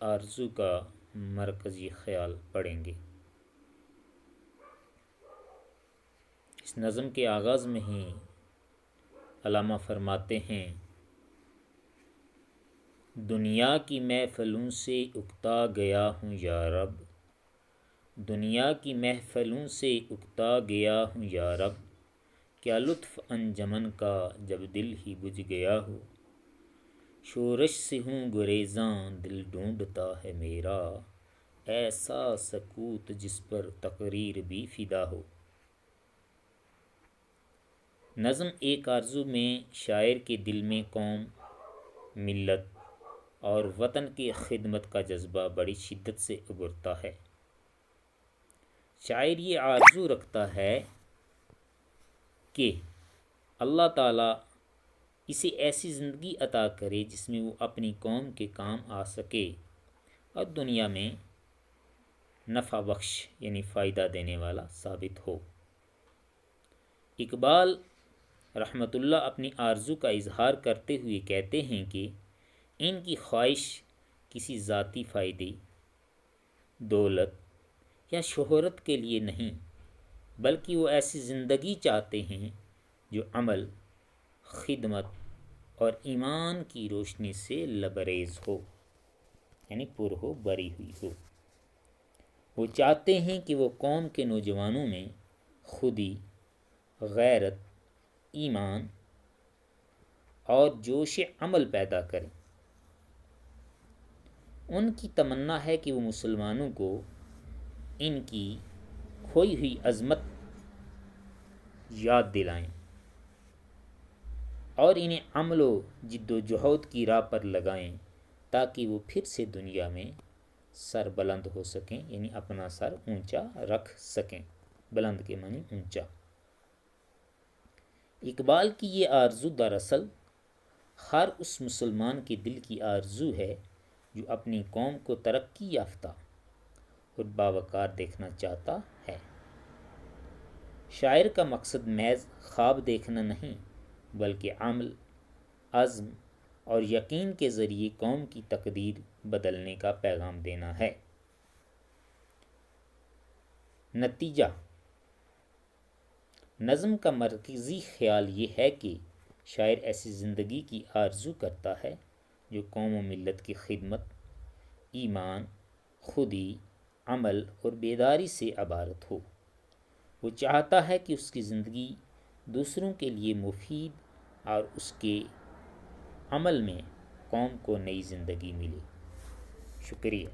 آرزو کا مرکزی خیال پڑھیں گے۔ اس نظم کے آغاز میں ہی علامہ فرماتے ہیں، دنیا کی محفلوں سے اکتا گیا ہوں یا رب، دنیا کی محفلوں سے اکتا گیا ہوں یا رب، کیا لطف انجمن کا جب دل ہی بجھ گیا ہو، شورش سے ہوں گریزاں دل ڈھونڈتا ہے میرا، ایسا سکوت جس پر تقریر بھی فدا ہو۔ نظم ایک آرزو میں شاعر کے دل میں قوم، ملت اور وطن کی خدمت کا جذبہ بڑی شدت سے ابھرتا ہے۔ شاعر یہ آرزو رکھتا ہے کہ اللہ تعالیٰ اسے ایسی زندگی عطا کرے جس میں وہ اپنی قوم کے کام آ سکے اور دنیا میں نفع بخش یعنی فائدہ دینے والا ثابت ہو۔ اقبال رحمۃ اللہ اپنی آرزو کا اظہار کرتے ہوئے کہتے ہیں کہ ان کی خواہش کسی ذاتی فائدے، دولت یا شہرت کے لیے نہیں، بلکہ وہ ایسی زندگی چاہتے ہیں جو عمل، خدمت اور ایمان کی روشنی سے لبریز ہو، یعنی پر ہو، بری ہوئی ہو۔ وہ چاہتے ہیں کہ وہ قوم کے نوجوانوں میں خودی، غیرت، ایمان اور جوش عمل پیدا کریں۔ ان کی تمنا ہے کہ وہ مسلمانوں کو ان کی کھوئی ہوئی عظمت یاد دلائیں اور انہیں عمل و جد و جہد کی راہ پر لگائیں تاکہ وہ پھر سے دنیا میں سر بلند ہو سکیں، یعنی اپنا سر اونچا رکھ سکیں۔ بلند کے معنی اونچا۔ اقبال کی یہ آرزو دراصل ہر اس مسلمان کے دل کی آرزو ہے جو اپنی قوم کو ترقی یافتہ اور باوقار دیکھنا چاہتا ہے۔ شاعر کا مقصد محض خواب دیکھنا نہیں، بلکہ عمل، عزم اور یقین کے ذریعے قوم کی تقدیر بدلنے کا پیغام دینا ہے۔ نتیجہ نظم کا مرکزی خیال یہ ہے کہ شاعر ایسی زندگی کی آرزو کرتا ہے جو قوم و ملت کی خدمت، ایمان، خودی، عمل اور بیداری سے عبارت ہو۔ وہ چاہتا ہے کہ اس کی زندگی دوسروں کے لیے مفید اور اس کے عمل میں قوم کو نئی زندگی ملے۔ شکریہ۔